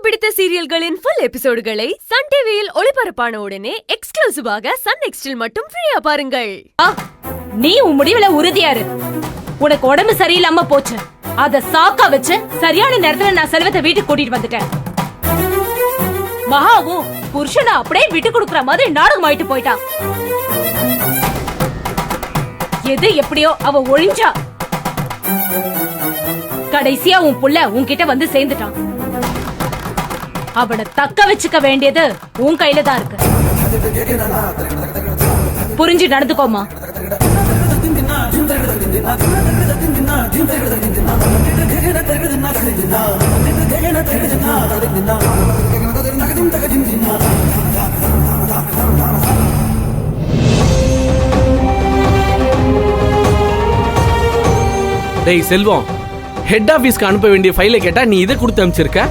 பிடித்த சீரியல்களின் full எபிசோடுகளை Sun டிவியில் ஒளிபரப்பான உடனே எக்ஸ்க்ளூசிவாக சன் நெக்ஸ்டில் மட்டும் ஃப்ரீயா பாருங்கள். நீ உன் முடிவுல உறுதியா இரு. உனக்கு உடம்பு சரியில்லாம போச்சு, அத சாக்கா வச்சு சரியான நேரத்துல நான் செல்வத்தை வீட்டுக்கு கூட்டிட்டு வந்துட்டேன். மகாவும் புருஷனை அப்படியே விட்டு கொடுக்கற மாதிரி நாடகம் ஆயிட்டு போயிட்டான். எது எப்படியோ அவ ஒழிஞ்சா, கடைசியா உன் புள்ள உன்கிட்ட வந்து சேர்ந்துட்டான். அவனை தக்க வச்சுக்க வேண்டியது உன் கையில தான் இருக்கு. புரிஞ்சு நடந்துக்கோமா? டேய் செல்வம், ஹெட் ஆபீஸ்க்கு அனுப்ப வேண்டிய ஃபைலை கேட்டா நீ இதை கொடுத்து அனுப்பிச்சிருக்க.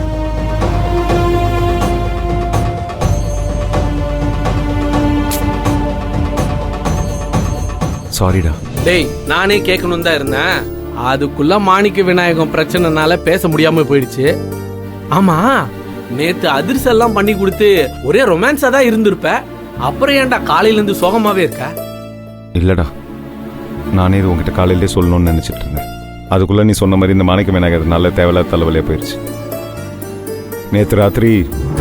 சாரிடா. டேய், நானே கேட்கணும் தான் இருந்தேன், அதுக்குள்ள மாணிக்க விநாயகம் பிரச்சனைனால பேச முடியாம போயிடுச்சு. ஆமா, நேத்து அதிர்ஷ்டம் எல்லாம் பண்ணி கொடுத்து ஒரே ரொமான்ஸா தான் இருந்திருப்ப, அப்புறம் ஏன்டா காலையில இருந்து சோகமாவே இருக்க? இல்லடா, நானே இது உங்ககிட்ட காலையிலே சொல்லணும்னு நினைச்சிட்டு இருந்தேன். அதுக்குள்ள நீ சொன்ன மாதிரி இந்த மாணிக்க விநாயகர் நல்ல தேவையில்லாத தலைவலியா போயிடுச்சு. நேற்று ராத்திரி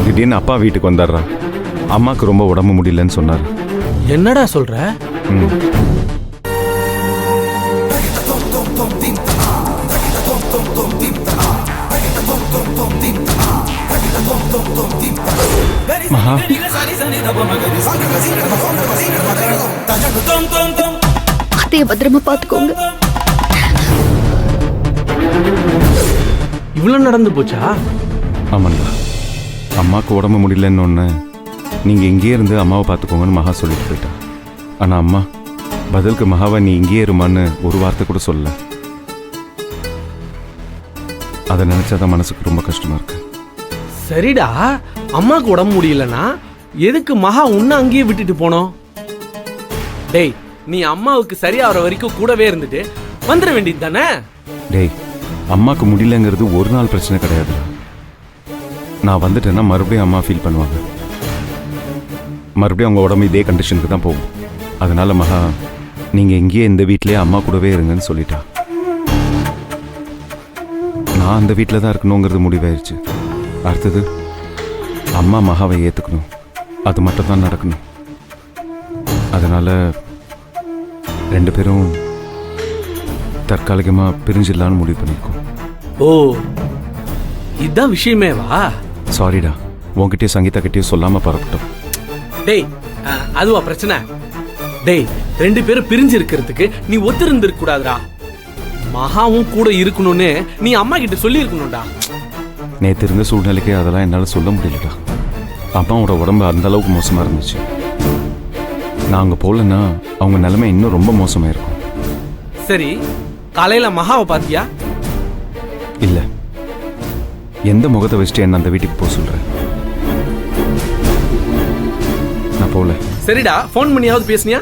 திடீர்னு அப்பா வீட்டுக்கு வந்தாடுறா. அம்மாவுக்கு ரொம்ப உடம்பு முடியலன்னு சொன்னார். என்னடா சொல்ற? மகா, அத்தைய பத்திரமா பாத்துக்கோங்க. இவ்வளவு நடந்து போச்சா? ஆமாண்டா, அம்மாவுக்கு உடம்பு முடியலன்னு ஒன்று நீங்கள் இங்கேயே இருந்து அம்மாவை பார்த்துக்கோங்கன்னு மகா சொல்லிட்டு போயிட்டா. ஆனால் அம்மா பதிலுக்கு மகாவை நீ இங்கேயே இருமான்னு ஒரு வார்த்தை கூட சொல்லல. அதை நினைச்சாதான் மனசுக்கு ரொம்ப கஷ்டமா இருக்கு. சரிடா, அம்மாக்கு உடம்பு முடியலனா எதுக்கு மகா உன்ன அங்கேயே விட்டுட்டு போனோம்? டேய், நீ அம்மாவுக்கு சரியாகிற வரைக்கும் கூடவே இருந்துட்டு வந்துட வேண்டியது தானே? டேய், அம்மாவுக்கு முடியலங்கிறது ஒரு நாள் பிரச்சனை கிடையாது. நான் வந்துட்டேன்னா மறுபடியும் அம்மா ஃபீல் பண்ணுவாங்க. மறுபடியும் அவங்க உடம்பு இதே கண்டிஷனுக்கு தான் போகும். அதனால மகா, நீங்கள் இங்கேயே இந்த வீட்டிலேயே அம்மா கூடவே இருங்கன்னு சொல்லிட்டா. நான் அந்த வீட்டில் தான் இருக்கணுங்கிறது முடிவாயிருச்சு. அடுத்தது அம்மா மகாவை ஏற்றுக்கணும், அது மட்டும் தான் நடக்கணும். அதனால ரெண்டு பேரும் தற்காலிகமாக பிரிஞ்சிடலான்னு முடிவு பண்ணியிருக்கோம். ஓ, இதுதான் விஷயமே வா? சாரிடா, உன்கிட்டயும் சங்கீதா கிட்டயும் சொல்லாமல் பரப்பிட்டோம். டேய், அதுவா பிரச்சனை? டேய், ரெண்டு பேரும் பிரிஞ்சு இருக்கிறதுக்கு நீ ஒத்திருந்திருக்க கூடாதுடா. மகாவும் கூட இருக்கணும்னு நீ அம்மா கிட்ட சொல்லி இருக்கணும்டா. நேற்று இருந்த சூழ்நிலைக்கு அதெல்லாம் என்னால் சொல்ல முடியலடா. அம்மாவோட உடம்பு அந்த அளவுக்கு மோசமாக இருந்துச்சு. நான் அங்கே போகலன்னா அவங்க நிலைமை இன்னும் ரொம்ப மோசமாக இருக்கும். சரி, காலையில் மகாவை பார்த்தியா? இல்லை, எந்த முகத்தை வச்சுட்டு என்ன அந்த வீட்டுக்கு போக சொல்கிறேன்? நான் போகல. சரிடா, ஃபோன் பண்ணியாவது பேசுனியா?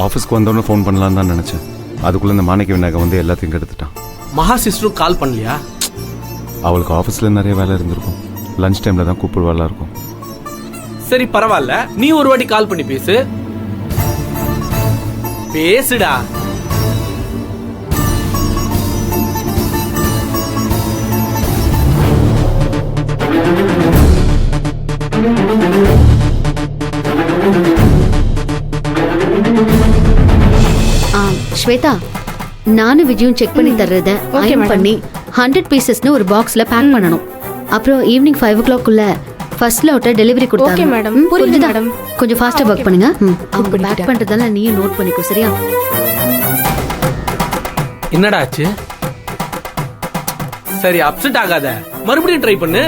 ஆஃபீஸ்க்கு வந்தோடனே ஃபோன் பண்ணலான்னு தான் நினச்சேன். அதுக்குள்ளே இந்த மாணிக்க விநாயகம் வந்து எல்லாத்தையும் கெடுத்துட்டான். மகா சிஸ்டரும் கால் பண்ணலையா? அவளுக்கு ஆஃபீஸில் நிறைய வேலை இருந்திருக்கும். லஞ்ச் டைமில் தான் கூப்பிடுவாளாக இருக்கும். சரி, பரவாயில்ல, நீ ஒரு வாட்டி கால் பண்ணி பேசுடா. ஸ்வேதா, நானும் விஜயும் செக் பண்ணி தர்றத அயர்ன் பண்ணி 100 பீசஸ்னு ஒரு பாக்ஸ்ல பேக் பண்ணணும். அப்புறம் ஈவினிங் 5 o'clock ஃபர்ஸ்ட் லாட்ட டெலிவரி கொடுத்தாங்க. ஓகே மேடம், புரியுது மேடம். கொஞ்சம் ஃபாஸ்டா வர்க் பண்ணுங்க. அவங்க பேக் பண்றதெல்லாம் நீயும் நோட் பண்ணிக்கோ, சரியா? என்னடா ஆச்சு? சரி, அப்செட் ஆகாத, மறுபடியும் ட்ரை பண்ணு.